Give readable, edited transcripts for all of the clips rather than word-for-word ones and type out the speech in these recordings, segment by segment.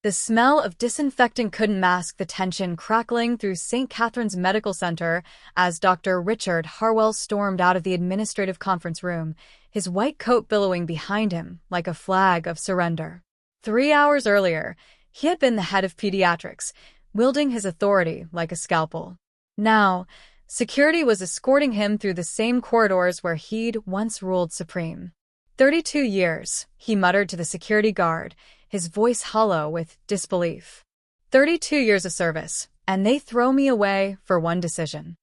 The smell of disinfectant couldn't mask the tension crackling through St. Catherine's Medical Center as Dr. Richard Harwell stormed out of the administrative conference room, his white coat billowing behind him like a flag of surrender. 3 hours earlier, he had been the head of pediatrics, wielding his authority like a scalpel. Now, security was escorting him through the same corridors where he'd once ruled supreme. 32 years, he muttered to the security guard, his voice hollow with disbelief. 32 years of service, and they throw me away for one decision.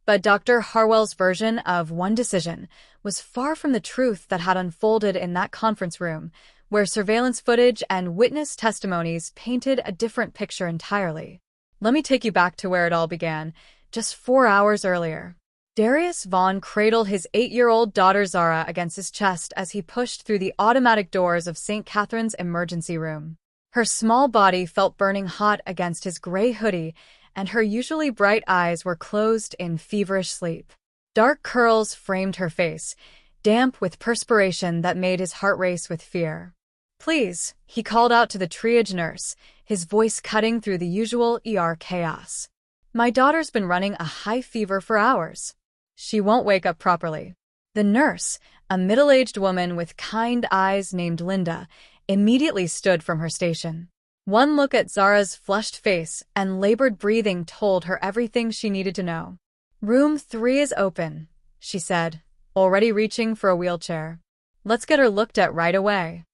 But Dr. Harwell's version of one decision was far from the truth that had unfolded in that conference room, where surveillance footage and witness testimonies painted a different picture entirely. Let me take you back to where it all began, just 4 hours earlier. Darius Vaughn cradled his 8-year-old daughter Zara against his chest as he pushed through the automatic doors of St. Catherine's emergency room. Her small body felt burning hot against his gray hoodie, and her usually bright eyes were closed in feverish sleep. Dark curls framed her face, damp with perspiration that made his heart race with fear. "Please," he called out to the triage nurse, his voice cutting through the usual ER chaos. "My daughter's been running a high fever for hours. She won't wake up properly." The nurse, a middle-aged woman with kind eyes named Linda, immediately stood from her station. One look at Zara's flushed face and labored breathing told her everything she needed to know. "Room 3 is open," she said, already reaching for a wheelchair. "Let's get her looked at right away."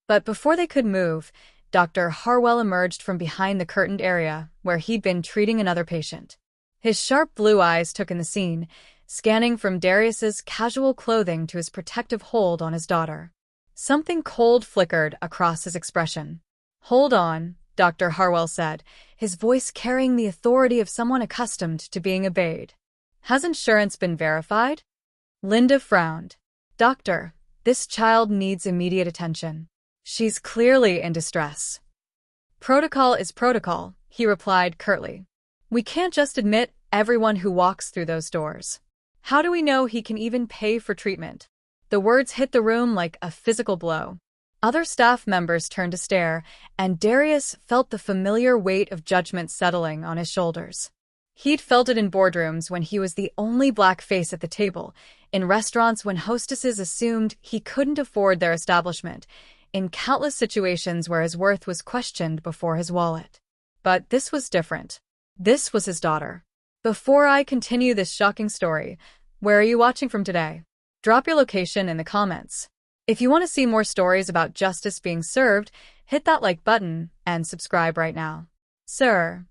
But before they could move, Dr. Harwell emerged from behind the curtained area where he'd been treating another patient. His sharp blue eyes took in the scene, scanning from Darius's casual clothing to his protective hold on his daughter. Something cold flickered across his expression. "Hold on," Dr. Harwell said, his voice carrying the authority of someone accustomed to being obeyed. "Has insurance been verified?" Linda frowned. "Doctor, this child needs immediate attention. She's clearly in distress." "Protocol is protocol," he replied curtly. "We can't just admit everyone who walks through those doors. How do we know he can even pay for treatment?" The words hit the room like a physical blow. Other staff members turned to stare, and Darius felt the familiar weight of judgment settling on his shoulders. He'd felt it in boardrooms when he was the only black face at the table, in restaurants when hostesses assumed he couldn't afford their establishment, in countless situations where his worth was questioned before his wallet. But this was different. This was his daughter. Before I continue this shocking story, where are you watching from today? Drop your location in the comments. If you want to see more stories about justice being served, hit that like button and subscribe right now. "Sir,"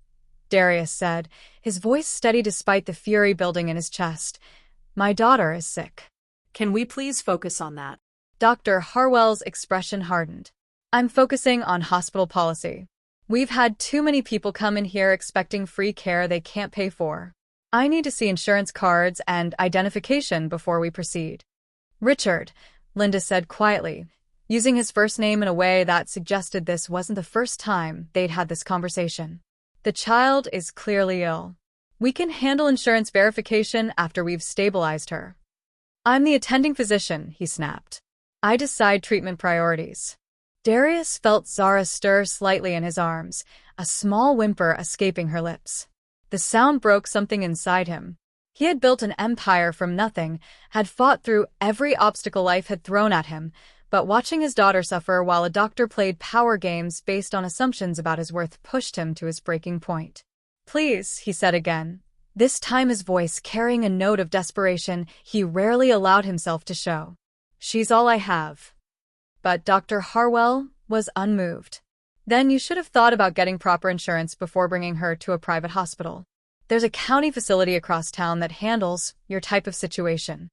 Darius said, his voice steady despite the fury building in his chest, "my daughter is sick." Can we please focus on that? Dr. Harwell's expression hardened. "I'm focusing on hospital policy. We've had too many people come in here expecting free care they can't pay for. I need to see insurance cards and identification before we proceed." "Richard," Linda said quietly, using his first name in a way that suggested this wasn't the first time they'd had this conversation. "The child is clearly ill. We can handle insurance verification after we've stabilized her." "I'm the attending physician," he snapped. "I decide treatment priorities." Darius felt Zara stir slightly in his arms, a small whimper escaping her lips. The sound broke something inside him. He had built an empire from nothing, had fought through every obstacle life had thrown at him, but watching his daughter suffer while a doctor played power games based on assumptions about his worth pushed him to his breaking point. "Please," he said again, this time his voice carrying a note of desperation he rarely allowed himself to show. "She's all I have." But Dr. Harwell was unmoved. "Then you should have thought about getting proper insurance before bringing her to a private hospital. There's a county facility across town that handles your type of situation."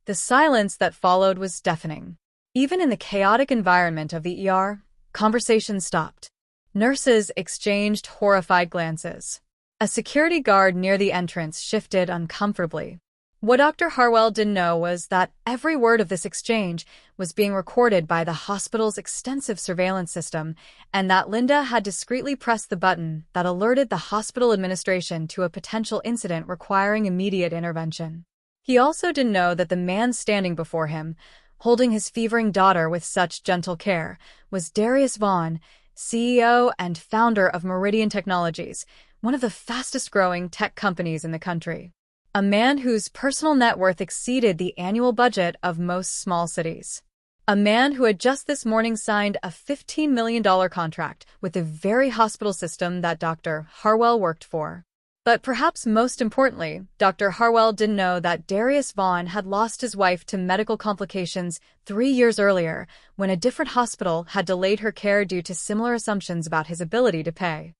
The silence that followed was deafening. Even in the chaotic environment of the ER, conversation stopped. Nurses exchanged horrified glances. A security guard near the entrance shifted uncomfortably. What Dr. Harwell didn't know was that every word of this exchange was being recorded by the hospital's extensive surveillance system, and that Linda had discreetly pressed the button that alerted the hospital administration to a potential incident requiring immediate intervention. He also didn't know that the man standing before him, holding his fevering daughter with such gentle care, was Darius Vaughn, CEO and founder of Meridian Technologies, one of the fastest-growing tech companies in the country. A man whose personal net worth exceeded the annual budget of most small cities. A man who had just this morning signed a $15 million contract with the very hospital system that Dr. Harwell worked for. But perhaps most importantly, Dr. Harwell didn't know that Darius Vaughn had lost his wife to medical complications 3 years earlier when a different hospital had delayed her care due to similar assumptions about his ability to pay.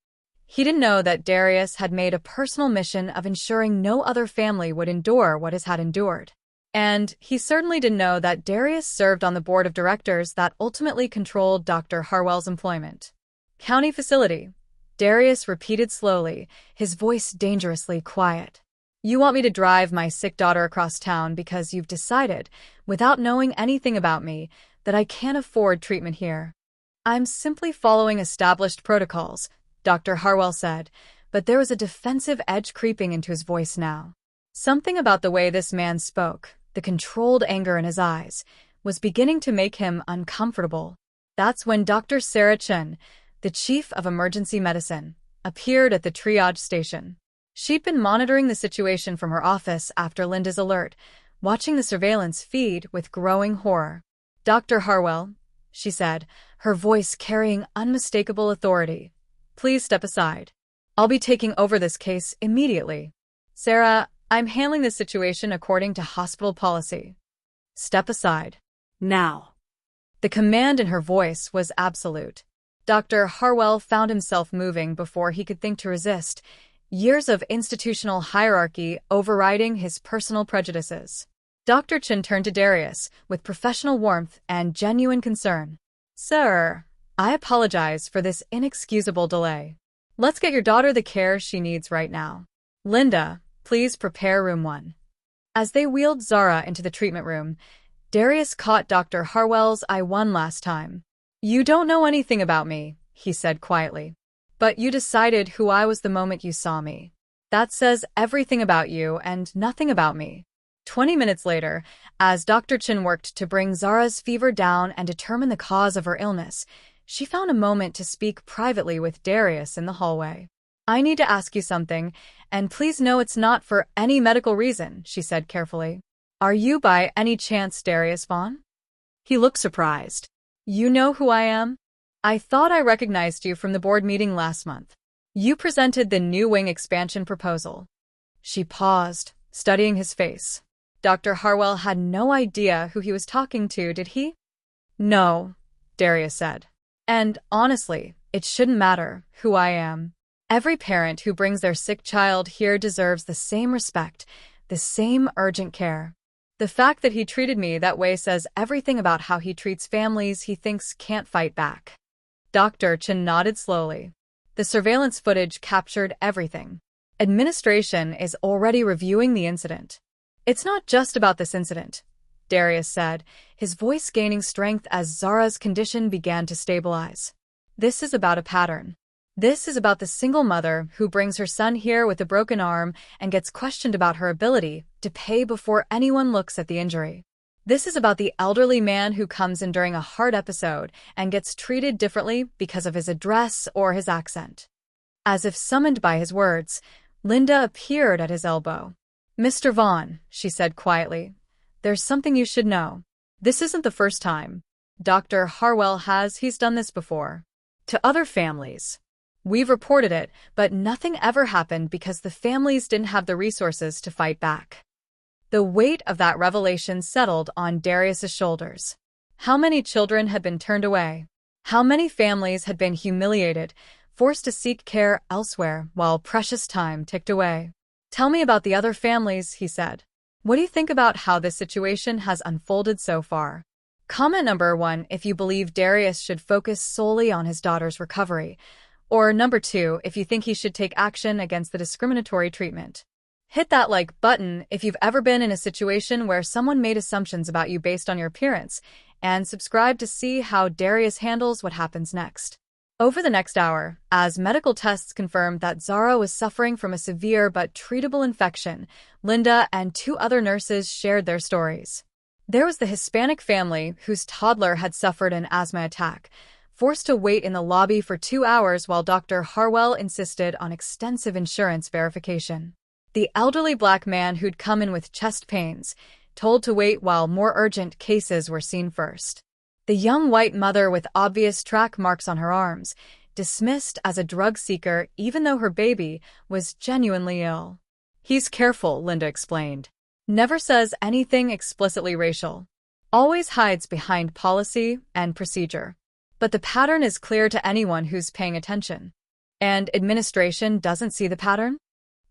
He didn't know that Darius had made a personal mission of ensuring no other family would endure what his had endured. And he certainly didn't know that Darius served on the board of directors that ultimately controlled Dr. Harwell's employment. County facility. Darius repeated slowly, his voice dangerously quiet. You want me to drive my sick daughter across town because you've decided, without knowing anything about me, that I can't afford treatment here. I'm simply following established protocols, Dr. Harwell said, but there was a defensive edge creeping into his voice now. Something about the way this man spoke, the controlled anger in his eyes, was beginning to make him uncomfortable. That's when Dr. Sarah Chen, the chief of emergency medicine, appeared at the triage station. She'd been monitoring the situation from her office after Linda's alert, watching the surveillance feed with growing horror. Dr. Harwell, she said, her voice carrying unmistakable authority. Please step aside. I'll be taking over this case immediately. Sarah, I'm handling this situation according to hospital policy. Step aside. Now. The command in her voice was absolute. Dr. Harwell found himself moving before he could think to resist, years of institutional hierarchy overriding his personal prejudices. Dr. Chen turned to Darius with professional warmth and genuine concern. Sir, I apologize for this inexcusable delay. Let's get your daughter the care she needs right now. Linda, please prepare room 1. As they wheeled Zara into the treatment room, Darius caught Dr. Harwell's eye one last time. You don't know anything about me, he said quietly. But you decided who I was the moment you saw me. That says everything about you and nothing about me. 20 minutes later, as Dr. Chen worked to bring Zara's fever down and determine the cause of her illness, she found a moment to speak privately with Darius in the hallway. I need to ask you something, and please know it's not for any medical reason, she said carefully. Are you by any chance Darius Vaughn? He looked surprised. You know who I am? I thought I recognized you from the board meeting last month. You presented the new wing expansion proposal. She paused, studying his face. Dr. Harwell had no idea who he was talking to, did he? No, Darius said. And honestly, it shouldn't matter who I am. Every parent who brings their sick child here deserves the same respect, the same urgent care. The fact that he treated me that way says everything about how he treats families he thinks can't fight back. Dr. Chen nodded slowly. The surveillance footage captured everything. Administration is already reviewing the incident. It's not just about this incident, Darius said, his voice gaining strength as Zara's condition began to stabilize. This is about a pattern. This is about the single mother who brings her son here with a broken arm and gets questioned about her ability to pay before anyone looks at the injury. This is about the elderly man who comes in during a heart episode and gets treated differently because of his address or his accent. As if summoned by his words, Linda appeared at his elbow. Mr. Vaughn, she said quietly, there's something you should know. This isn't the first time. Dr. Harwell he's done this before. To other families. We've reported it, but nothing ever happened because the families didn't have the resources to fight back. The weight of that revelation settled on Darius's shoulders. How many children had been turned away? How many families had been humiliated, forced to seek care elsewhere while precious time ticked away? Tell me about the other families, he said. What do you think about how this situation has unfolded so far? Comment number 1 if you believe Darius should focus solely on his daughter's recovery, or number 2 if you think he should take action against the discriminatory treatment. Hit that like button if you've ever been in a situation where someone made assumptions about you based on your appearance, and subscribe to see how Darius handles what happens next. Over the next hour, as medical tests confirmed that Zara was suffering from a severe but treatable infection, Linda and 2 other nurses shared their stories. There was the Hispanic family whose toddler had suffered an asthma attack, forced to wait in the lobby for 2 hours while Dr. Harwell insisted on extensive insurance verification. The elderly black man who'd come in with chest pains, told to wait while more urgent cases were seen first. The young white mother with obvious track marks on her arms, dismissed as a drug seeker even though her baby was genuinely ill. "He's careful," Linda explained. "Never says anything explicitly racial. Always hides behind policy and procedure. But the pattern is clear to anyone who's paying attention." "And administration doesn't see the pattern?"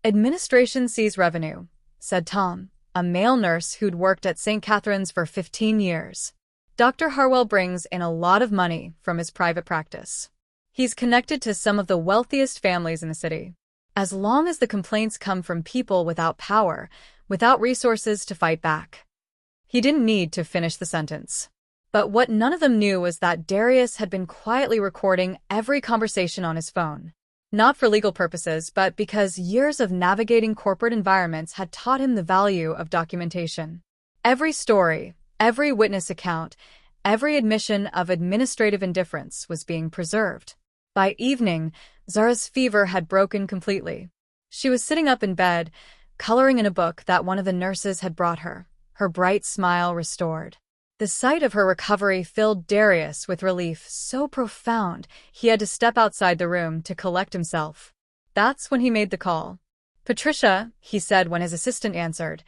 "Administration sees revenue," said Tom, a male nurse who'd worked at St. Catherine's for 15 years. "Dr. Harwell brings in a lot of money from his private practice. He's connected to some of the wealthiest families in the city. As long as the complaints come from people without power, without resources to fight back." He didn't need to finish the sentence. But what none of them knew was that Darius had been quietly recording every conversation on his phone. Not for legal purposes, but because years of navigating corporate environments had taught him the value of documentation. Every story, every witness account, every admission of administrative indifference was being preserved. By evening, Zara's fever had broken completely. She was sitting up in bed, coloring in a book that one of the nurses had brought her, her bright smile restored. The sight of her recovery filled Darius with relief so profound he had to step outside the room to collect himself. That's when he made the call. "Patricia," he said when his assistant answered,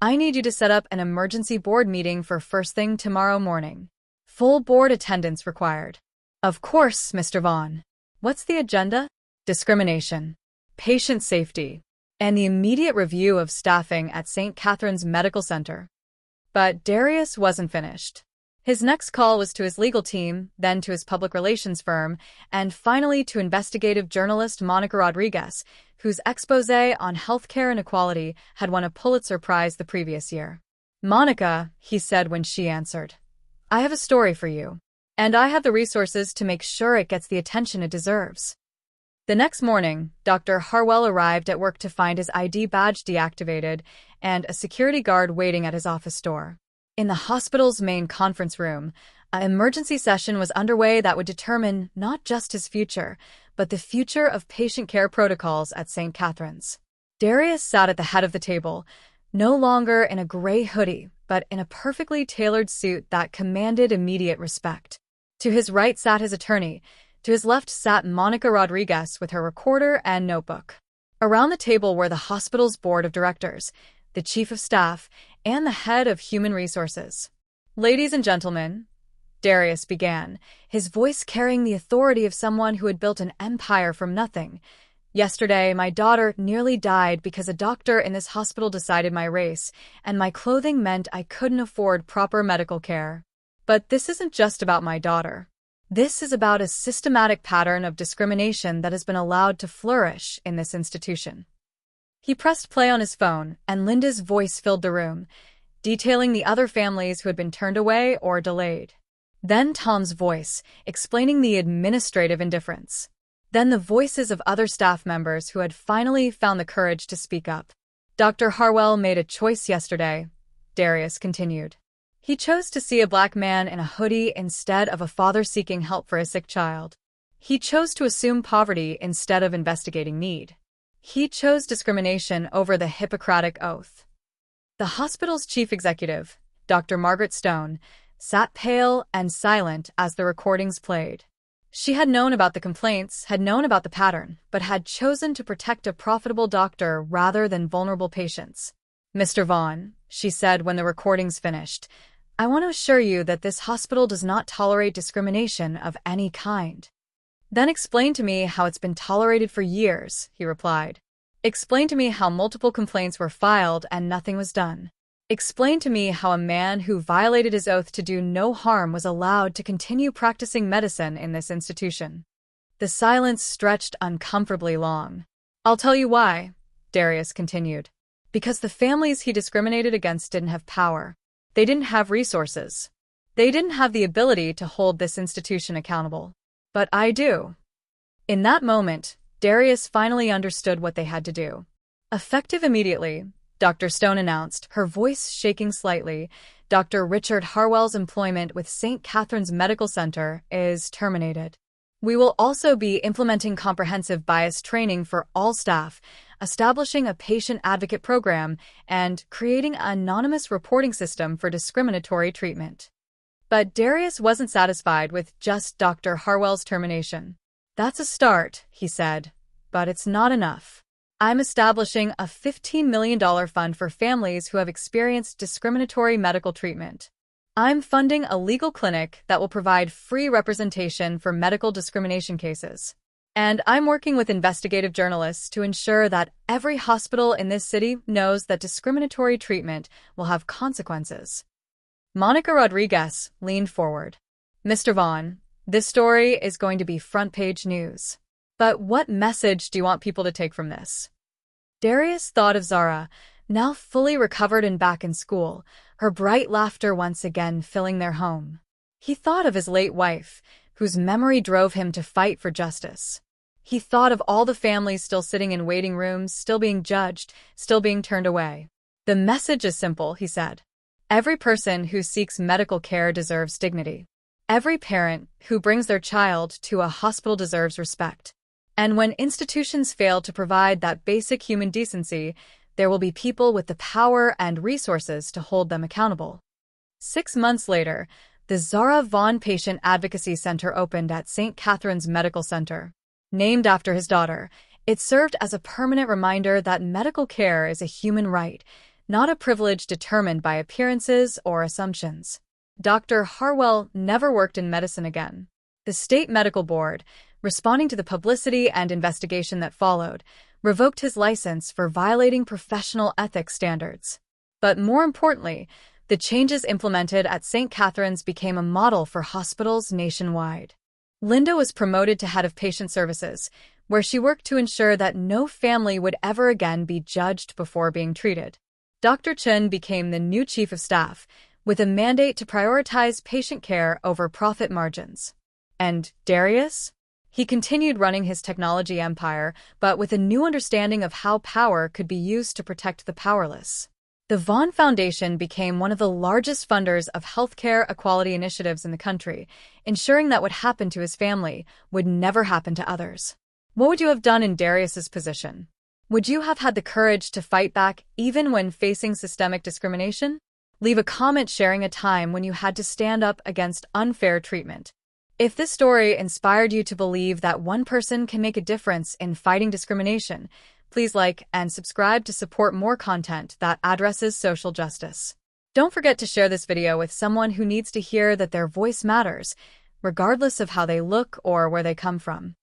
"I need you to set up an emergency board meeting for first thing tomorrow morning. Full board attendance required." "Of course, Mr. Vaughn. What's the agenda?" "Discrimination, patient safety, and the immediate review of staffing at St. Catherine's Medical Center." But Darius wasn't finished. His next call was to his legal team, then to his public relations firm, and finally to investigative journalist Monica Rodriguez, whose exposé on healthcare inequality had won a Pulitzer Prize the previous year. "Monica," he said when she answered, "I have a story for you, and I have the resources to make sure it gets the attention it deserves." The next morning, Dr. Harwell arrived at work to find his ID badge deactivated and a security guard waiting at his office door. In the hospital's main conference room, an emergency session was underway that would determine not just his future, but the future of patient care protocols at St. Catherine's. Darius sat at the head of the table, no longer in a gray hoodie, but in a perfectly tailored suit that commanded immediate respect. To his right sat his attorney. To his left sat Monica Rodriguez with her recorder and notebook. Around the table were the hospital's board of directors, the chief of staff, and the head of human resources. "Ladies and gentlemen," Darius began, his voice carrying the authority of someone who had built an empire from nothing. "Yesterday, my daughter nearly died because a doctor in this hospital decided my race, and my clothing meant I couldn't afford proper medical care. But this isn't just about my daughter. This is about a systematic pattern of discrimination that has been allowed to flourish in this institution." He pressed play on his phone, and Linda's voice filled the room, detailing the other families who had been turned away or delayed. Then Tom's voice, explaining the administrative indifference. Then the voices of other staff members who had finally found the courage to speak up. "Dr. Harwell made a choice yesterday," Darius continued. "He chose to see a black man in a hoodie instead of a father seeking help for a sick child. He chose to assume poverty instead of investigating need. He chose discrimination over the Hippocratic Oath." The hospital's chief executive, Dr. Margaret Stone, sat pale and silent as the recordings played. She had known about the complaints, had known about the pattern, but had chosen to protect a profitable doctor rather than vulnerable patients. "Mr. Vaughn," she said when the recordings finished, "I want to assure you that this hospital does not tolerate discrimination of any kind." "Then explain to me how it's been tolerated for years," he replied. "Explain to me how multiple complaints were filed and nothing was done. Explain to me how a man who violated his oath to do no harm was allowed to continue practicing medicine in this institution." The silence stretched uncomfortably long. "I'll tell you why," Darius continued. "Because the families he discriminated against didn't have power. They didn't have resources. They didn't have the ability to hold this institution accountable. But I do." In that moment, Darius finally understood what they had to do. Effective immediately, Dr. Stone announced, her voice shaking slightly, Dr. Richard Harwell's employment with St. Catherine's Medical Center is terminated. We will also be implementing comprehensive bias training for all staff, establishing a patient advocate program, and creating an anonymous reporting system for discriminatory treatment. But Darius wasn't satisfied with just Dr. Harwell's termination. "That's a start," he said, "but it's not enough. I'm establishing a $15 million fund for families who have experienced discriminatory medical treatment. I'm funding a legal clinic that will provide free representation for medical discrimination cases. And I'm working with investigative journalists to ensure that every hospital in this city knows that discriminatory treatment will have consequences." Monica Rodriguez leaned forward. "Mr. Vaughn, this story is going to be front-page news. But what message do you want people to take from this?" Darius thought of Zara, now fully recovered and back in school, her bright laughter once again filling their home. He thought of his late wife, whose memory drove him to fight for justice. He thought of all the families still sitting in waiting rooms, still being judged, still being turned away. "The message is simple," he said. "Every person who seeks medical care deserves dignity. Every parent who brings their child to a hospital deserves respect. And when institutions fail to provide that basic human decency, there will be people with the power and resources to hold them accountable." 6 months later, the Zara Vaughn Patient Advocacy Center opened at St. Catherine's Medical Center. Named after his daughter, it served as a permanent reminder that medical care is a human right, not a privilege determined by appearances or assumptions. Dr. Harwell never worked in medicine again. The state medical board, responding to the publicity and investigation that followed, revoked his license for violating professional ethics standards. But more importantly, the changes implemented at St. Catherine's became a model for hospitals nationwide. Linda was promoted to head of patient services, where she worked to ensure that no family would ever again be judged before being treated. Dr. Chen became the new chief of staff, with a mandate to prioritize patient care over profit margins. And Darius? He continued running his technology empire, but with a new understanding of how power could be used to protect the powerless. The Vaughn Foundation became one of the largest funders of healthcare equality initiatives in the country, ensuring that what happened to his family would never happen to others. What would you have done in Darius's position? Would you have had the courage to fight back even when facing systemic discrimination? Leave a comment sharing a time when you had to stand up against unfair treatment. If this story inspired you to believe that one person can make a difference in fighting discrimination, please like and subscribe to support more content that addresses social justice. Don't forget to share this video with someone who needs to hear that their voice matters, regardless of how they look or where they come from.